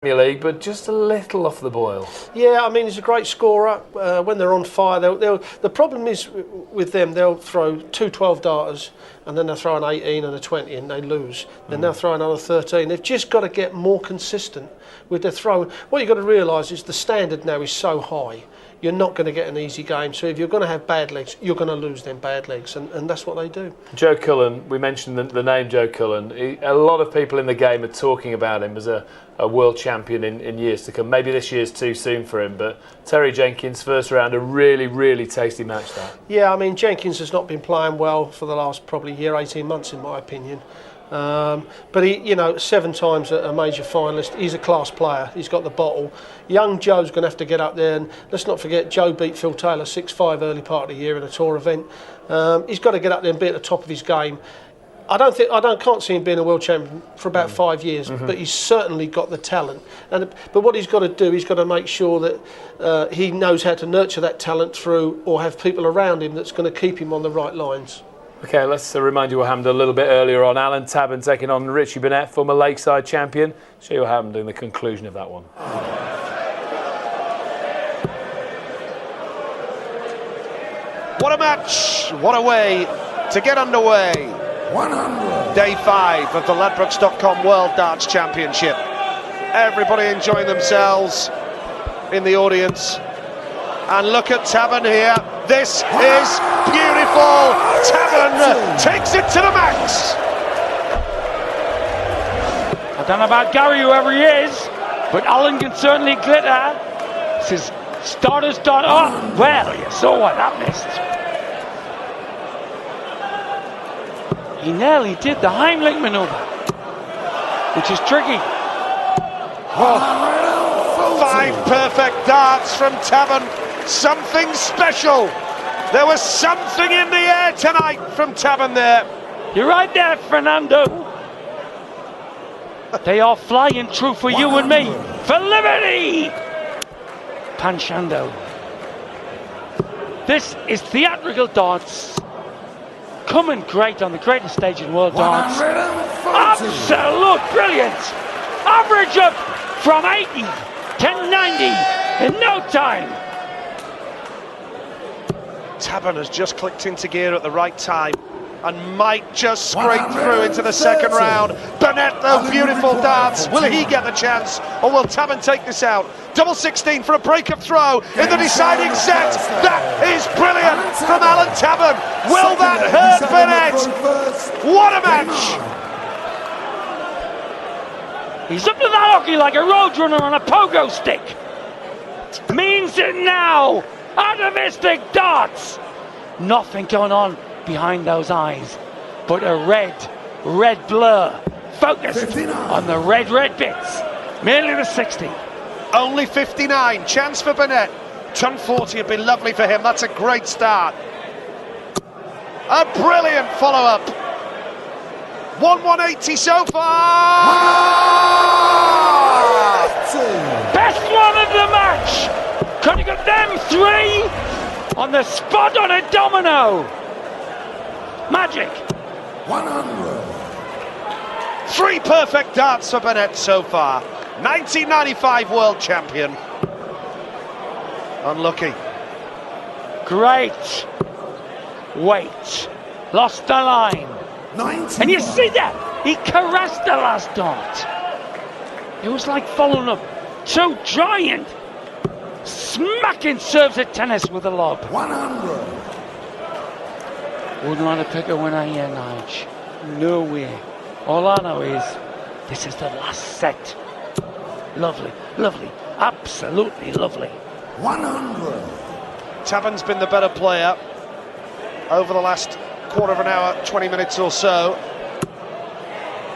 Premier League, but just a little off the boil. Yeah, I mean, he's a great scorer. When they're on fire, the problem is with them, they'll throw 2 12-darters and then they'll throw an 18 and a 20 and they lose. Then they'll throw another 13. They've just got to get more consistent with their throwing. What you've got to realise is the standard now is so high. You're not going to get an easy game. So if you're going to have bad legs, you're going to lose them bad legs, and that's what they do. Joe Cullen, we mentioned the name Joe Cullen. A lot of people in the game are talking about him as a world champion in years to come. Maybe this year's too soon for him, but Terry Jenkins, first round, a really, really tasty match that. Yeah, I mean, Jenkins has not been playing well for the last probably year, 18 months in my opinion. But he, 7 times a major finalist. He's a class player. He's got the bottle. Young Joe's going to have to get up there, and let's not forget Joe beat Phil Taylor 6-5 early part of the year in a tour event. He's got to get up there and be at the top of his game. Can't see him being a world champion for about 5 years, but he's certainly got the talent. But what he's got to do, he's got to make sure that he knows how to nurture that talent through, or have people around him that's going to keep him on the right lines. Okay, let's remind you what happened a little bit earlier on. Alan Tabern taking on Richie Burnett, former Lakeside champion. Show you what happened in the conclusion of that one. What a match! What a way to get underway. 100. Day 5 of the Ladbrokes.com World Darts Championship. Everybody enjoying themselves in the audience. And look at Tabern here. This is beautiful. Tabern takes it to the max. I don't know about Gary, whoever he is, but Alan can certainly glitter. This is starters done. Oh, well, you saw what that missed. He nearly did the Heimlich maneuver, which is tricky. Oh, 5 perfect darts from Tabern. Something special. There was something in the air tonight from Tabern there. You're right there, Fernando. They are flying true for you and me. For liberty! Panchando. This is theatrical darts. Coming great on the greatest stage in world darts. Absolute brilliant. Average up from 80 to 90 in no time. Tabern has just clicked into gear at the right time and might just scrape through into the second round. Burnett, though, beautiful darts. Will he get the chance, or will Tabern take this out? Double 16 for a break-up throw in the deciding set. That is brilliant from Alan Tabern. Will that hurt Burnett? What a match! He's up to that hockey like a roadrunner on a pogo stick. Means it now. Atavistic darts. Nothing going on behind those eyes, but a red blur focused 59. On the red bits. Merely the 60. Only 59. Chance for Burnett. Ton 40 would be lovely for him. That's a great start. A brilliant follow-up. 180 so far. Best one of the match. Could you get them 3 on the spot on a domino? Magic. 100. 3 perfect darts for Burnett so far. 1995 world champion. Unlucky. Great. Wait. Lost the line. 90. And you see that? He caressed the last dart. It was like following up 2 giant smacking serves at tennis with a lob. 100. Wouldn't want to pick a winner here, Nige. No way. All I know is this is the last set. Lovely, lovely, absolutely lovely. 100. Tabern's been the better player over the last quarter of an hour, 20 minutes or so.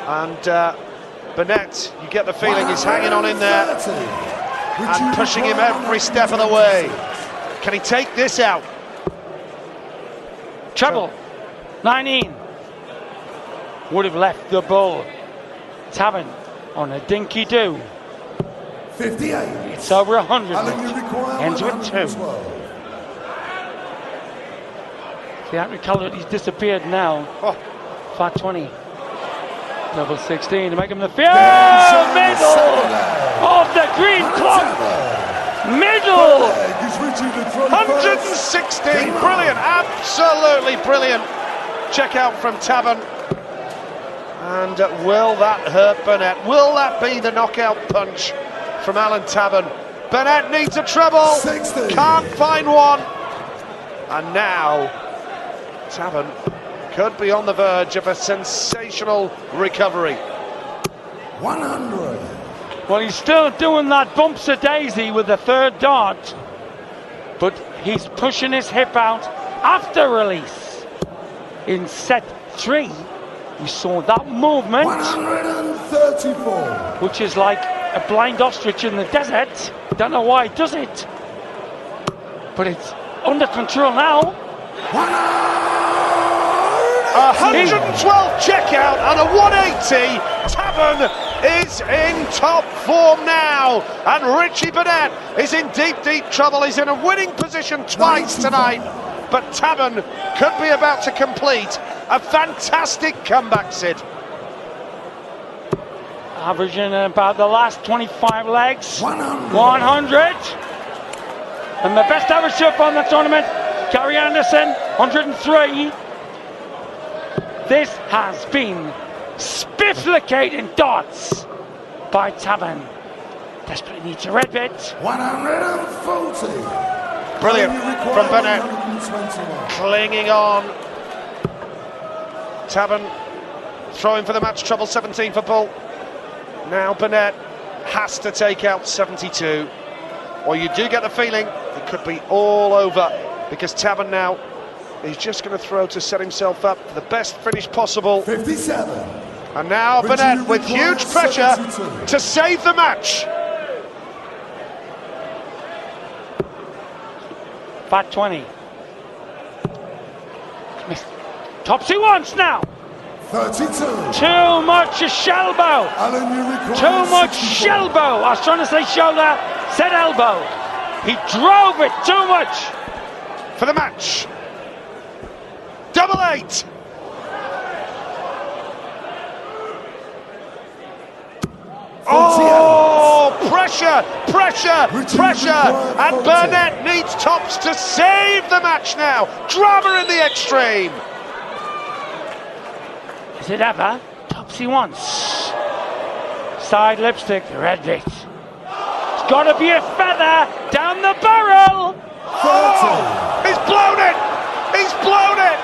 And Burnett, you get the feeling he's hanging on in there and pushing him every step of the way. Can he take this out? Treble, 19. Would have left the bull. Tabern on a dinky do. 58. It's over 100. Ends with 2. Theatricality's disappeared now. Oh. Fat 20. Double 16 to make him the field. Middle of the green clock. Middle. 116. Brilliant. Absolutely brilliant. Check out from Taban. And will that hurt Burnett? Will that be the knockout punch from Alan Taban? Burnett needs a treble. 60. Can't find one. And now Taban could be on the verge of a sensational recovery. 100. Well, he's still doing that bumps a daisy with the third dart, but he's pushing his hip out after release. In set 3, we saw that movement, 134. which is like a blind ostrich in the desert. Don't know why it does it, but it's under control now. 112 check out and a 180. Taban is in top form now, and Richie Burnett is in deep trouble. He's in a winning position twice tonight, but Taban could be about to complete a fantastic comeback, Sid. Averaging about the last 25 legs. 100. 100. And the best average so far in the tournament, Gary Anderson, 103. This has been spifflicating darts by Taban. Desperately needs a red bit. 140. Brilliant from Burnett. 121. Clinging on. Taban throwing for the match trouble, 17 for Bull. Now Burnett has to take out 72. Or you do get the feeling it could be all over, because Taban now is just going to throw to set himself up for the best finish possible. 57. And now Burnett with huge pressure to save the match. Fat 20. Topsy once now. 32. Too much shelbow. Alan, you require Too much 64. shelbow. I was trying to say shoulder, said elbow. He drove it too much. For the match. Double 8. Oh, pressure, and Burnett needs tops to save the match now. Drama in the extreme. Is it ever? Topsy once. Side lipstick, red bit. It's got to be a feather down the barrel. Oh, he's blown it. He's blown it.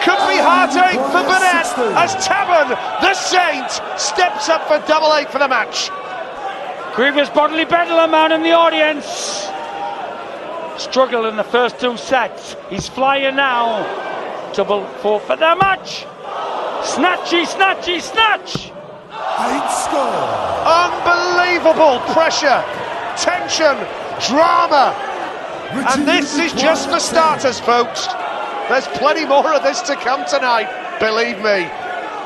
Could be heartache for Burnett as Taban, the Saint, steps up for double 8 for the match. Grievous bodily bedlam out in the audience. Struggled in the first 2 sets. He's flying now. Double 4 for the match. Snatchy, snatchy, snatch. 8 score. Unbelievable pressure, tension, drama. And this is just for starters, folks. There's plenty more of this to come tonight, believe me.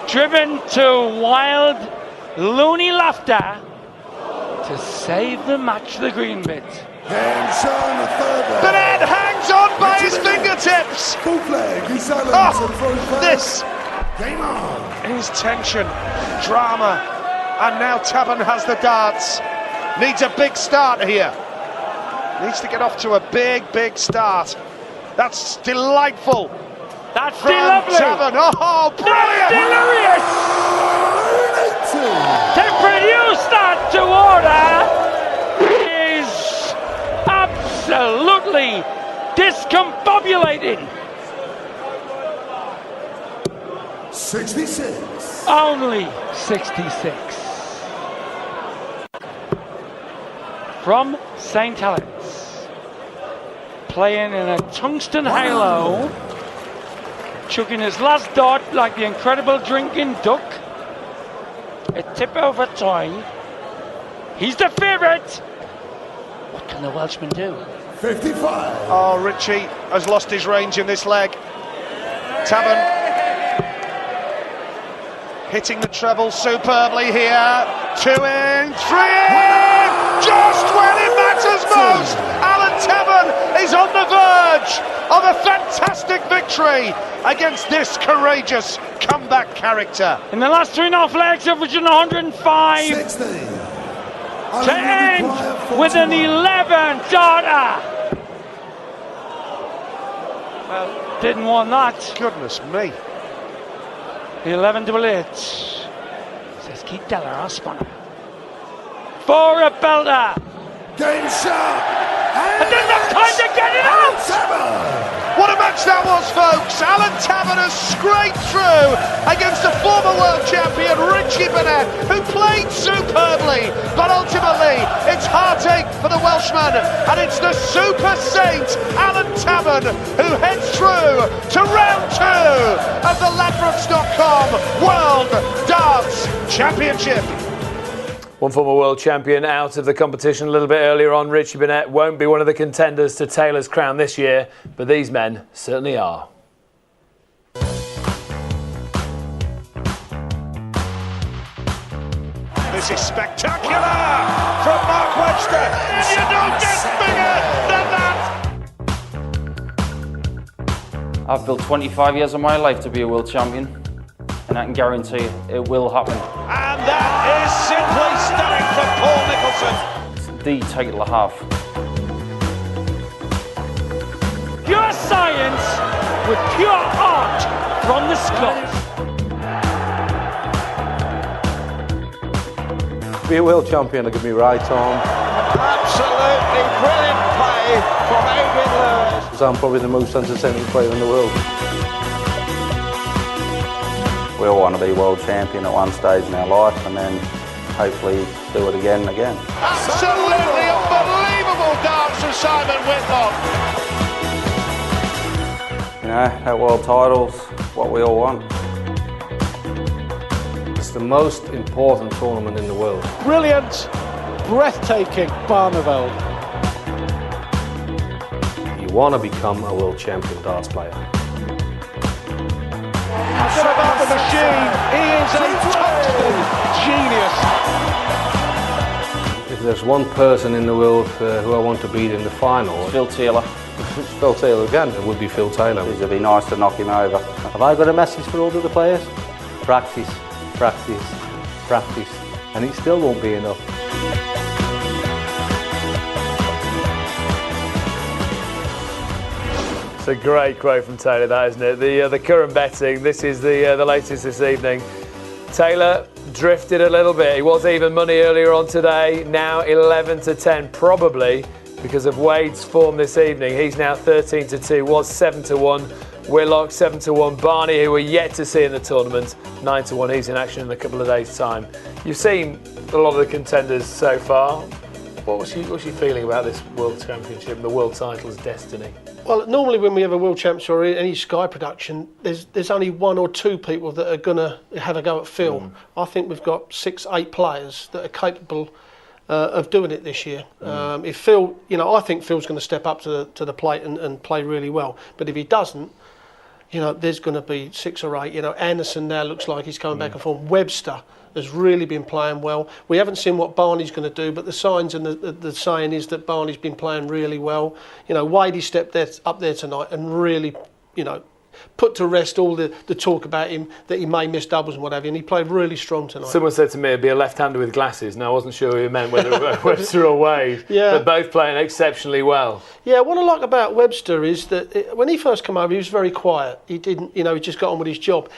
Driven to wild, loony laughter to save the match, the green bit. Burnett hangs on by his fingertips. Full flag, he's silent. This Game on. is tension, drama, and now Taban has the darts. Needs a big start here. Needs to get off to a big start. That's delightful. That's From lovely. Taban. Oh, brilliant! That's delirious. To produce that to order is absolutely discombobulating. 66. Only 66. From St. Helens, playing in a tungsten halo, chucking his last dart like the incredible drinking duck. A tip over toy. He's the favourite. What can the Welshman do? 55. Oh, Richie has lost his range in this leg. Taban hitting the treble superbly here. 2 in, 3 in! Just when it matters most! Alan Taban is on the verge of a fantastic victory against this courageous comeback character. In the last 3.5 legs, averaging 105 16. to end with an 11 darter. Well, didn't want that. Goodness me. The 11 double it. Says Keith Deller, our spanner. For a belter. Game shot. And didn't have time to get it out. What a match that was, folks. Alan Tavern has scraped through against the former world champion Richie Burnett, who played superbly, but ultimately it's heartache for the Welshman, and it's the super saint Alan Tavern who heads through to round 2 of the Ladbrokes.com World Darts Championship. One former world champion out of the competition a little bit earlier on. Richie Burnett won't be one of the contenders to Taylor's crown this year, but these men certainly are. This is spectacular from Mark Webster, and you don't get bigger than that. I've built 25 years of my life to be a world champion, and I can guarantee it will happen. And that is simply stunning from Paul Nicholson. It's the title I have. Pure science with pure art from the Scots. To be a world champion, I give me right on. Absolutely brilliant play from Adrian Lewis. Because I'm probably the most entertaining player in the world. We all want to be world champion at one stage in our life, and then hopefully do it again and again. Absolutely unbelievable dance from Simon Whitlock. You know, that world title's what we all want. It's the most important tournament in the world. Brilliant, breathtaking Barneveld. You want to become a world champion darts player. Forget about the machine, he is a total genius. If there's one person in the world who I want to beat in the final, Phil Taylor. Phil Taylor again, it would be Phil Taylor. It'd be nice to knock him over. Have I got a message for all the other players? Practice, practice, practice, and it still won't be enough. It's a great quote from Taylor, that, isn't it? The current betting, this is the latest this evening. Taylor drifted a little bit. He was even money earlier on today, now 11 to 10, probably because of Wade's form this evening. He's now 13 to 2, was 7 to 1. Whitlock 7 to 1. Barney, who we're yet to see in the tournament, 9 to 1. He's in action in a couple of days' time. You've seen a lot of the contenders so far. What's your feeling about this World Championship and the world title's destiny? Well, normally when we have a World Championship or any Sky production, there's only 1 or 2 people that are going to have a go at Phil. I think we've got 6, 8 players that are capable of doing it this year. If Phil, I think Phil's going to step up to the plate and play really well. But if he doesn't, there's going to be 6 or 8. Anderson now looks like he's coming back and forth. Webster has really been playing well. We haven't seen what Barney's going to do, but the signs and the saying is that Barney's been playing really well. Wadey stepped up there tonight and really, put to rest all the talk about him that he may miss doubles and what have you, and he played really strong tonight. Someone said to me it'd be a left-hander with glasses. Now I wasn't sure who he meant, whether it was Webster or Wade. Yeah. But both playing exceptionally well. Yeah, what I like about Webster is that when he first came over, he was very quiet. He didn't, he just got on with his job.